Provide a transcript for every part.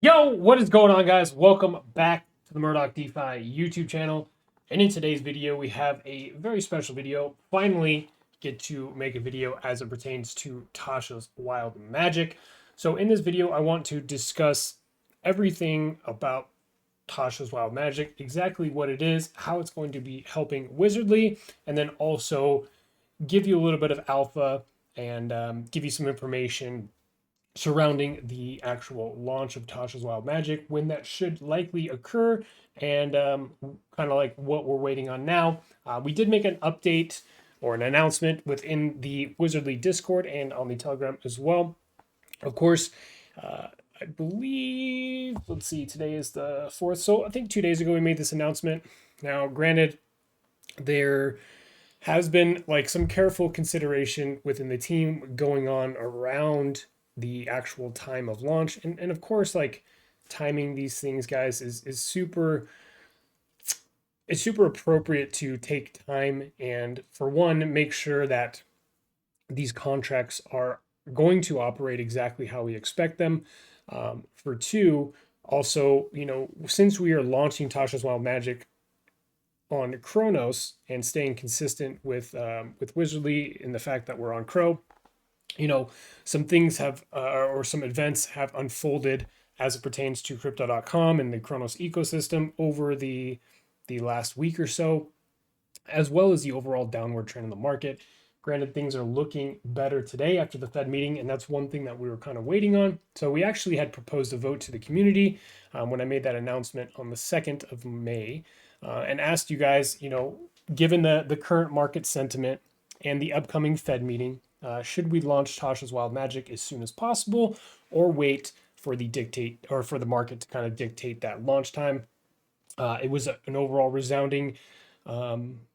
Yo, what is going on, guys? Welcome back to the Murdoch DeFi YouTube channel. And in today's video, we have a very special video. Finally, get to make a video as it pertains to Tasha's Wild Magic. So in this video, I want to discuss everything about Tasha's Wild Magic, exactly what it is, how it's going to be helping Wizardly, and then also give you a little bit of alpha and give you some information surrounding the actual launch of Tasha's Wild Magic, when that should likely occur, and kind of like what we're waiting on now. We did make an update or an announcement within the Wizardly Discord and on the Telegram as well. Of course, I believe, let's see, today is the 4th. So I think 2 days ago we made this announcement. Now, granted, there has been like some careful consideration within the team going on around the actual time of launch. And of course, like timing these things, guys, is super, it's super appropriate to take time and, for one, make sure that these contracts are going to operate exactly how we expect them. For two, also, since we are launching Tasha's Wild Magic on Chronos and staying consistent with Wizardly in the fact that we're on Crow, some things have or some events have unfolded as it pertains to crypto.com and the Chronos ecosystem over the last week or so, as well as the overall downward trend in the market. Granted, things are looking better today after the Fed meeting, and that's one thing that we were kind of waiting on. So we actually had proposed a vote to the community when I made that announcement on the 2nd of May, and asked you guys, given the current market sentiment and the upcoming Fed meeting, should we launch Tasha's Wild Magic as soon as possible, or wait for the market to kind of dictate that launch time? It was an overall resounding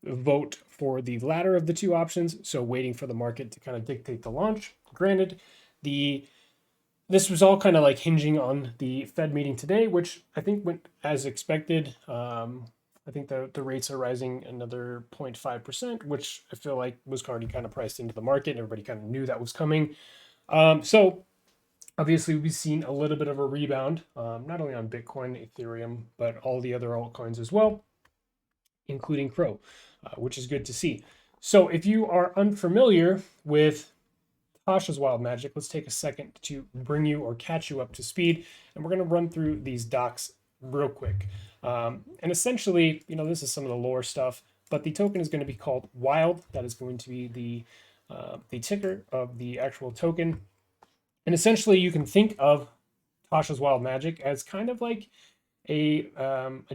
vote for the latter of the two options. So waiting for the market to kind of dictate the launch. Granted, this was all kind of like hinging on the Fed meeting today, which I think went as expected. I think the rates are rising another 0.5%, which I feel like was already kind of priced into the market. Everybody kind of knew that was coming. So obviously we've seen a little bit of a rebound, not only on Bitcoin, Ethereum, but all the other altcoins as well, including Crow, which is good to see. So if you are unfamiliar with Tasha's Wild Magic, let's take a second to bring you or catch you up to speed. And we're going to run through these docs real quick. And essentially, this is some of the lore stuff, but the token is going to be called Wild. That is going to be the ticker of the actual token. And essentially, you can think of Tasha's Wild Magic as kind of like a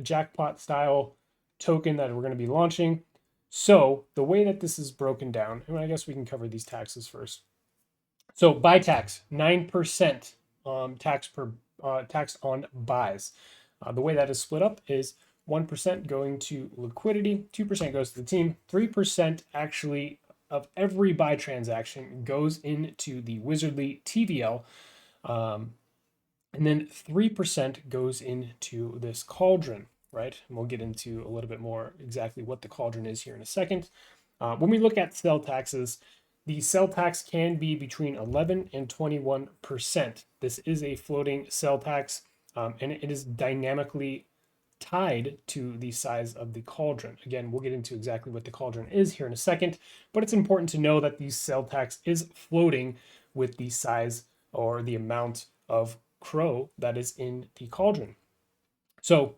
jackpot style token that we're going to be launching. So the way that this is broken down, and I guess we can cover these taxes first. So buy tax, 9% tax on buys. The way that is split up is 1% going to liquidity, 2% goes to the team, 3% actually of every buy transaction goes into the Wizardly TVL, and then 3% goes into this Cauldron, right? And we'll get into a little bit more exactly what the Cauldron is here in a second. When we look at sell taxes, the sell tax can be between 11 and 21%. This is a floating sell tax, and it is dynamically tied to the size of the Cauldron. Again, we'll get into exactly what the Cauldron is here in a second, but it's important to know that the sell tax is floating with the size or the amount of Crow that is in the Cauldron. So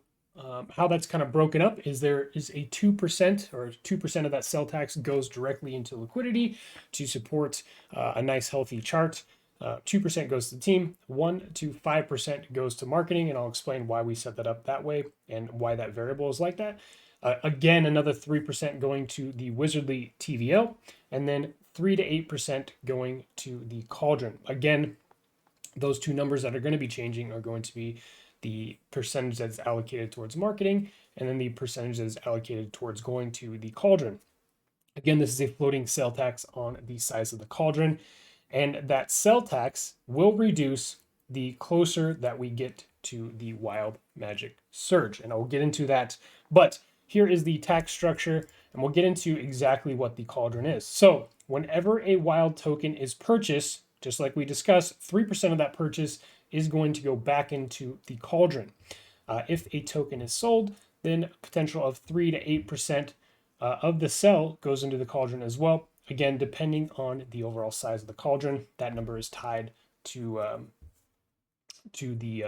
how that's kind of broken up is there is a 2% or 2% of that sell tax goes directly into liquidity to support a nice healthy chart. 2% goes to the team, 1 to 5% goes to marketing, and I'll explain why we set that up that way and why that variable is like that. Again, another 3% going to the Wizardly TVL, and then 3 to 8% going to the Cauldron. Again, those two numbers that are going to be changing are going to be the percentage that's allocated towards marketing, and then the percentage that is allocated towards going to the Cauldron. Again, this is a floating sell tax on the size of the Cauldron, and that sell tax will reduce the closer that we get to the Wild Magic Surge, and I will get into that. But here is the tax structure, and we'll get into exactly what the Cauldron is. So whenever a Wild token is purchased, just like we discussed, 3% of that purchase is going to go back into the Cauldron. If a token is sold, then potential of 3 to 8% of the sell goes into the Cauldron as well. Again, depending on the overall size of the Cauldron, that number is tied to the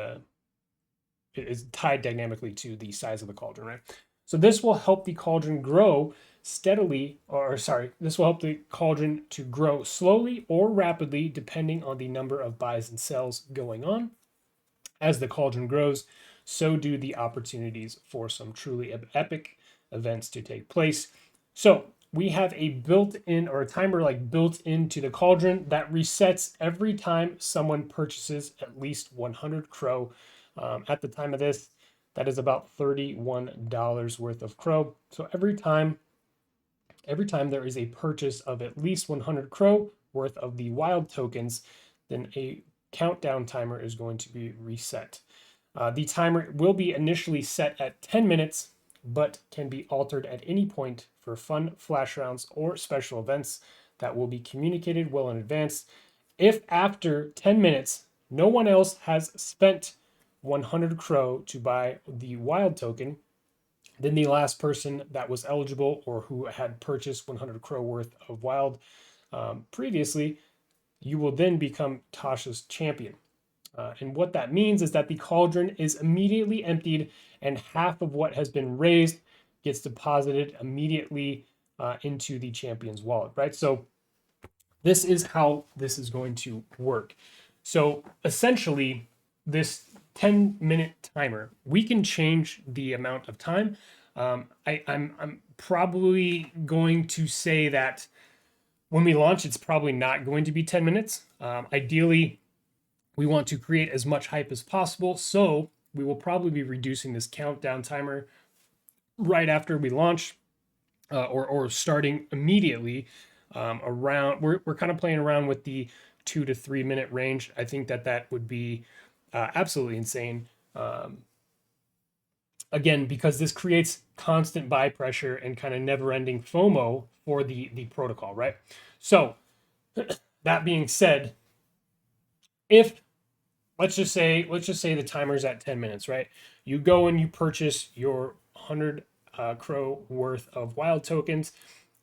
is tied dynamically to the size of the Cauldron, right? So this will help the Cauldron grow steadily, or sorry, this will help the Cauldron to grow slowly or rapidly, depending on the number of buys and sells going on. As the Cauldron grows, so do the opportunities for some truly epic events to take place. So we have a built-in or a timer like built into the Cauldron that resets every time someone purchases at least 100 Crow. At the time of this, that is about $31 worth of Crow. So every time there is a purchase of at least 100 Crow worth of the wild tokens, then a countdown timer is going to be reset. The timer will be initially set at 10 minutes, but can be altered at any point for fun flash rounds or special events that will be communicated well in advance. If after 10 minutes, no one else has spent 100 Crow to buy the wild token, then the last person that was eligible or who had purchased 100 Crow worth of wild previously, you will then become Tasha'S champion. And what that means is that the Cauldron is immediately emptied and half of what has been raised gets deposited immediately into the champion's wallet, right? So this is how this is going to work. So essentially, this 10-minute timer, we can change the amount of time. I'm probably going to say that when we launch, it's probably not going to be 10 minutes. Ideally, we want to create as much hype as possible. So we will probably be reducing this countdown timer right after we launch or starting immediately around. We're kind of playing around with the 2 to 3 minute range. I think that would be absolutely insane. Again, because this creates constant buy pressure and kind of never ending FOMO for the protocol, right? So that being said, if let's just say the timer's at 10 minutes, right? You go and you purchase your 100 Crow worth of wild tokens,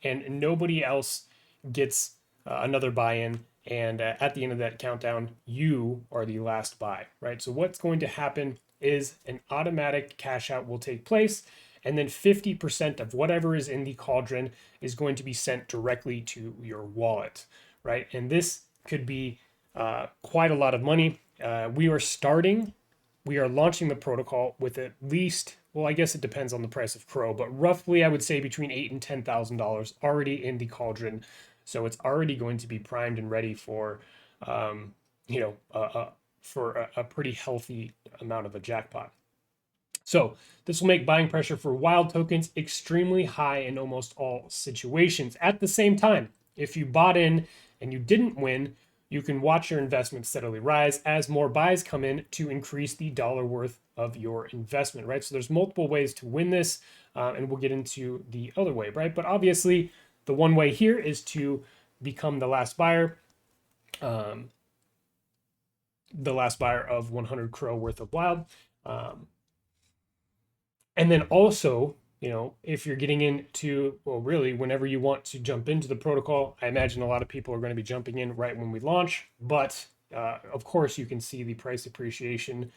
and nobody else gets another buy-in. And at the end of that countdown, you are the last buy, right? So what's going to happen is an automatic cash out will take place, and then 50% of whatever is in the Cauldron is going to be sent directly to your wallet, right? And this could be quite a lot of money. We are launching the protocol with at least, well, I guess it depends on the price of Crow, but roughly I would say between $8,000 and $10,000 already in the Cauldron. So it's already going to be primed and ready for, for a pretty healthy amount of a jackpot. So this will make buying pressure for wild tokens extremely high in almost all situations. At the same time, if you bought in and you didn't win, you can watch your investment steadily rise as more buys come in to increase the dollar worth of your investment, right? So there's multiple ways to win this, and we'll get into the other way, right? But obviously, the one way here is to become the last buyer of 100 Crow worth of wild. And then also, if you're getting into, well, really, whenever you want to jump into the protocol, I imagine a lot of people are going to be jumping in right when we launch. But of course, you can see the price appreciation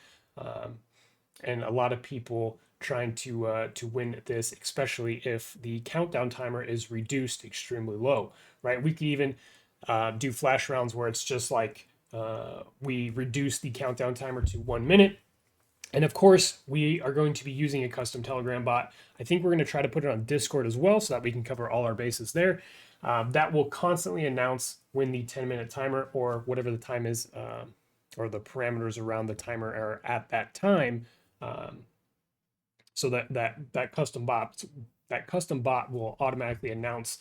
and a lot of people trying to win this, especially if the countdown timer is reduced extremely low, right? We could even do flash rounds where it's just like we reduce the countdown timer to 1 minute. And of course, we are going to be using a custom Telegram bot. I think we're going to try to put it on Discord as well so that we can cover all our bases there. That will constantly announce when the 10-minute timer or whatever the time is, or the parameters around the timer are at that time. So that custom bot will automatically announce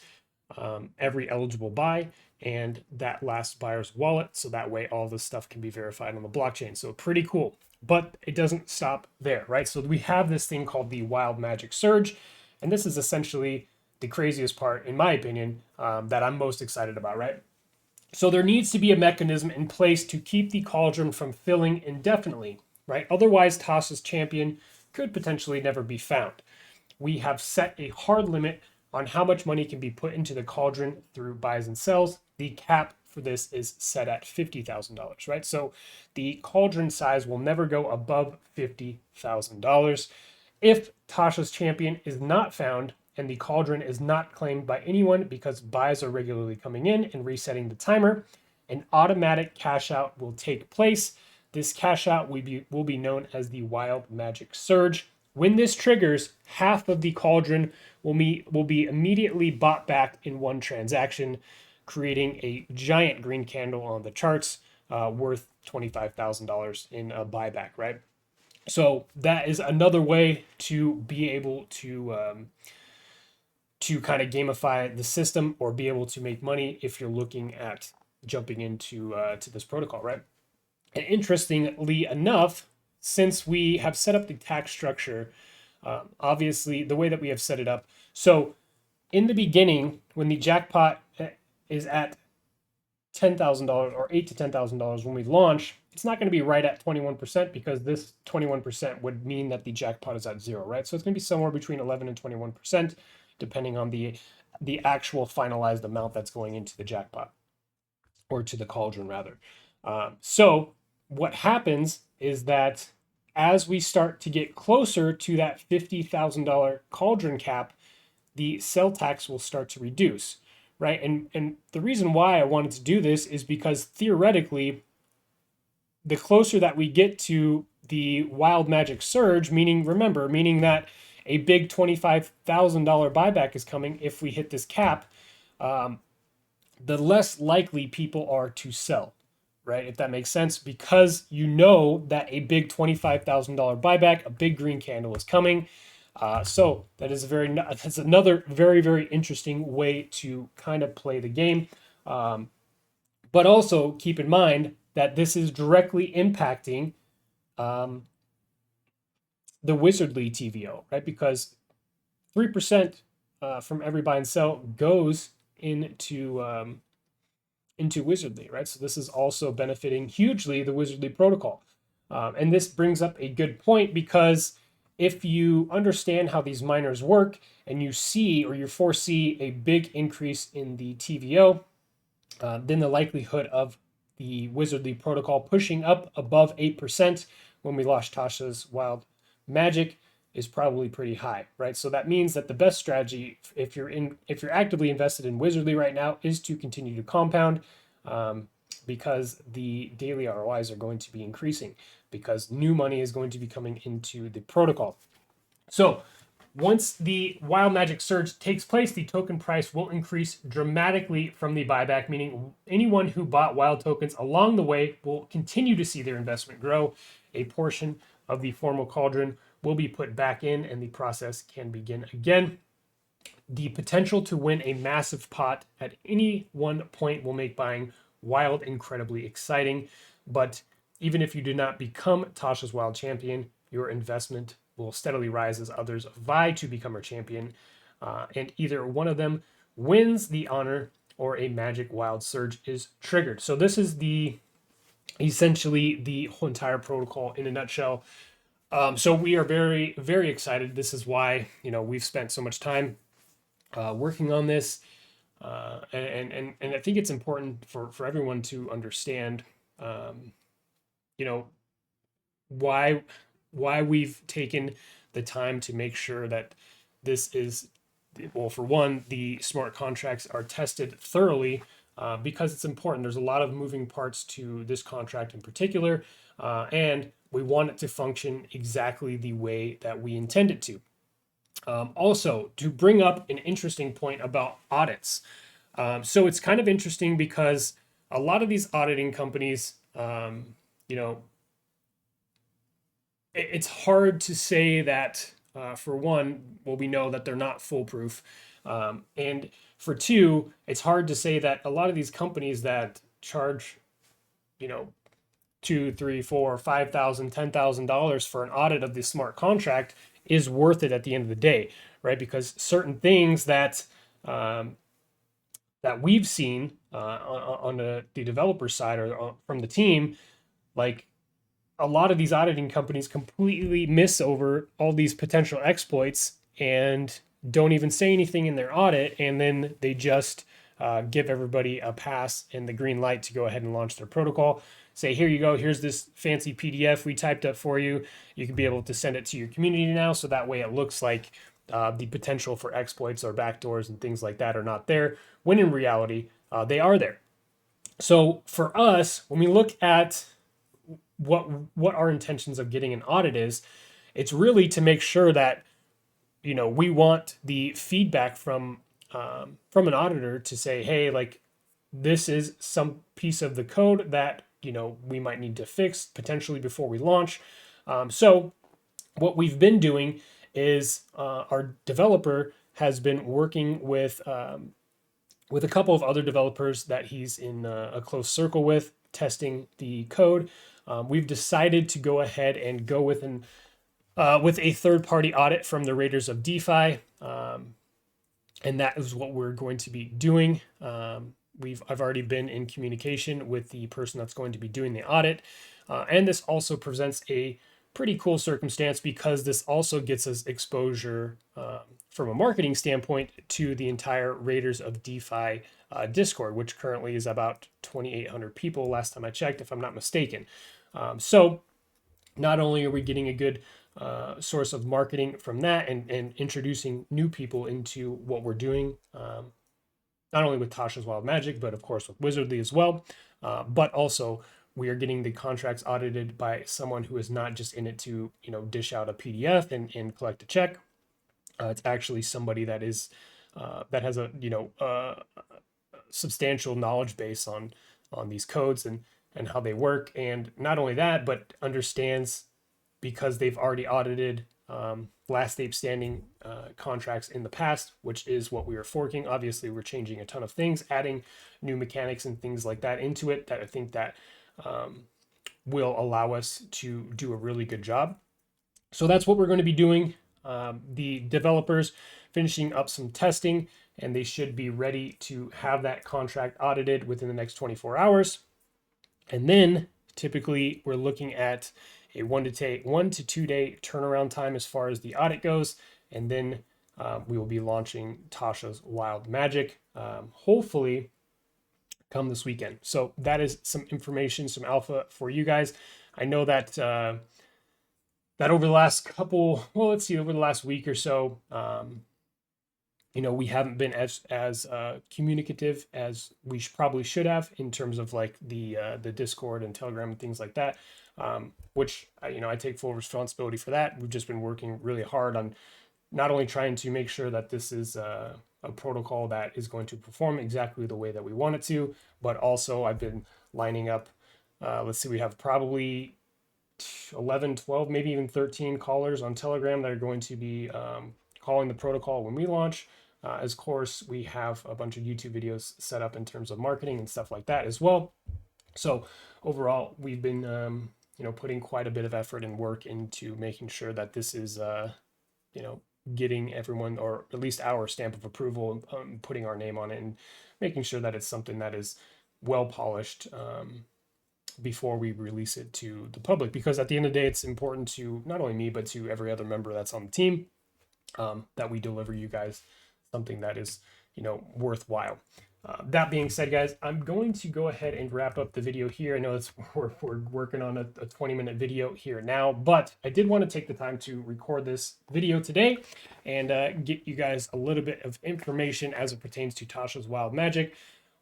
every eligible buy and that last buyer's wallet. So that way all this stuff can be verified on the blockchain. So pretty cool. But it doesn't stop there, right? So we have this thing called the Wild Magic Surge. And this is essentially the craziest part, in my opinion, that I'm most excited about, right? So there needs to be a mechanism in place to keep the cauldron from filling indefinitely, right? Otherwise, Tasha'S champion could potentially never be found. We have set a hard limit on how much money can be put into the cauldron through buys and sells. The cap for this is set at $50,000, right? So the cauldron size will never go above $50,000. If Tasha's champion is not found and the cauldron is not claimed by anyone because buys are regularly coming in and resetting the timer, an automatic cash out will take place. This cash out will be known as the Wild Magic Surge. When this triggers, half of the cauldron will be immediately bought back in one transaction, creating a giant green candle on the charts worth $25,000 in a buyback, right? So that is another way to be able to kind of gamify the system or be able to make money if you're looking at jumping into to this protocol, right? And interestingly enough, since we have set up the tax structure, obviously the way that we have set it up, so in the beginning, when the jackpot is at $10,000 or $8,000 to $10,000 when we launch, it's not going to be right at 21% because this 21% would mean that the jackpot is at zero, right? So it's going to be somewhere between 11 and 21%, depending on the actual finalized amount that's going into the jackpot or to the cauldron rather. So what happens is that as we start to get closer to that $50,000 cauldron cap, the sell tax will start to reduce, right? And the reason why I wanted to do this is because theoretically, the closer that we get to the Wild Magic Surge, meaning that a big $25,000 buyback is coming if we hit this cap, the less likely people are to sell, right? If that makes sense, because you know that a big $25,000 buyback, a big green candle is coming. So that's another very, very interesting way to kind of play the game. But also keep in mind that this is directly impacting the Wizardly TVO, right? Because 3% from every buy and sell goes into Wizardly, right? So this is also benefiting hugely the Wizardly protocol. And this brings up a good point because if you understand how these miners work and you see or you foresee a big increase in the TVO, then the likelihood of the Wizardly protocol pushing up above 8% when we launch Tasha's Wild Magic is probably pretty high, right? So that means that the best strategy, if you're actively invested in Wizardly right now, is to continue to compound, because the daily ROIs are going to be increasing because new money is going to be coming into the protocol. So once the Wild Magic Surge takes place, the token price will increase dramatically from the buyback, meaning anyone who bought wild tokens along the way will continue to see their investment grow. A portion of the formal cauldron will be put back in and the process can begin again. The potential to win a massive pot at any one point will make buying wild incredibly exciting. But even if you do not become Tasha's Wild Champion, your investment will steadily rise as others vie to become her champion. And either one of them wins the honor or a magic wild surge is triggered. So this is essentially the whole entire protocol in a nutshell. So we are very, very excited. This is why, we've spent so much time working on this. And I think it's important for everyone to understand, why we've taken the time to make sure that this is, well, for one, the smart contracts are tested thoroughly, because it's important. There's a lot of moving parts to this contract in particular, and we want it to function exactly the way that we intend it to. Also, to bring up an interesting point about audits. So it's kind of interesting because a lot of these auditing companies, it's hard to say that, for one, well, we know that they're not foolproof. And for two, it's hard to say that a lot of these companies that charge, $2, $3, $4, $5,000, $10,000 for an audit of this smart contract is worth it at the end of the day, right? Because certain things that that we've seen on the developer side or from the team, like a lot of these auditing companies completely miss over all these potential exploits and don't even say anything in their audit, and then they just give everybody a pass and the green light to go ahead and launch their protocol. Say, here you go, here's this fancy PDF we typed up for you. You can be able to send it to your community now, so that way it looks like the potential for exploits or backdoors and things like that are not there, when in reality, they are there. So for us, when we look at what our intentions of getting an audit is, it's really to make sure that we want the feedback from an auditor to say, hey, like this is some piece of the code that we might need to fix potentially before we launch. So what we've been doing is our developer has been working with a couple of other developers that he's in a close circle with, testing the code. We've decided to go ahead and go with a third-party audit from the Raiders of DeFi, and that is what we're going to be doing. I've already been in communication with the person that's going to be doing the audit, and this also presents a pretty cool circumstance because this also gets us exposure from a marketing standpoint to the entire Raiders of DeFi Discord, which currently is about 2,800 people last time I checked, if I'm not mistaken. So not only are we getting a good source of marketing from that and introducing new people into what we're doing, not only with Tasha'S Wild Magic, but of course with Wizardly as well, but also we are getting the contracts audited by someone who is not just in it to dish out a PDF and collect a check. It's actually somebody that is that has a substantial knowledge base on these codes and how they work, and not only that, but understands, because they've already audited last ape standing contracts in the past, which is what we are forking. Obviously, we're changing a ton of things, adding new mechanics and things like that into it that I think that will allow us to do a really good job. So that's what we're going to be doing. The developers finishing up some testing, and they should be ready to have that contract audited within the next 24 hours. And then typically we're looking at a 1 to 2 day turnaround time as far as the audit goes. And then we will be launching Tasha'S Wild Magic, hopefully come this weekend. So that is some information, some alpha for you guys. I know that that over the last over the last week or so, we haven't been as communicative as we probably should have in terms of like the Discord and Telegram and things like that, which I take full responsibility for that. We've just been working really hard on not only trying to make sure that this is a protocol that is going to perform exactly the way that we want it to, but also I've been lining up, we have probably 11, 12, maybe even 13 callers on Telegram that are going to be calling the protocol when we launch. Of course, we have a bunch of YouTube videos set up in terms of marketing and stuff like that as well. So overall, we've been putting quite a bit of effort and work into making sure that this is getting everyone, or at least our stamp of approval, putting our name on it and making sure that it's something that is well polished before we release it to the public, because at the end of the day, it's important to not only me, but to every other member that's on the team, that we deliver you guys something that is, worthwhile. That being said, guys, I'm going to go ahead and wrap up the video here. I know we're working on a 20-minute video here now, but I did want to take the time to record this video today and get you guys a little bit of information as it pertains to Tasha'S Wild Magic.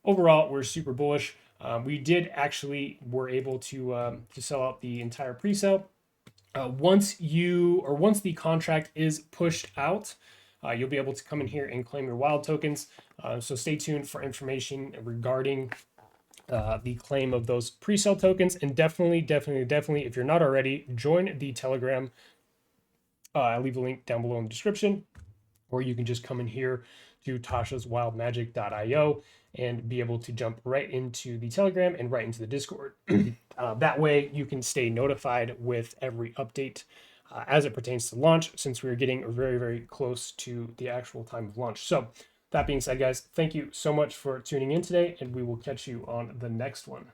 Overall, we're super bullish. We were able to sell out the entire pre-sale. Once the contract is pushed out, you'll be able to come in here and claim your wild tokens. So stay tuned for information regarding the claim of those pre-sale tokens. And definitely, if you're not already, join the Telegram. I'll leave a link down below in the description, or you can just come in here to tashaswildmagic.io and be able to jump right into the Telegram and right into the Discord. That way you can stay notified with every update as it pertains to launch, since we're getting very, very close to the actual time of launch. So That being said, guys, thank you so much for tuning in today, and we will catch you on the next one.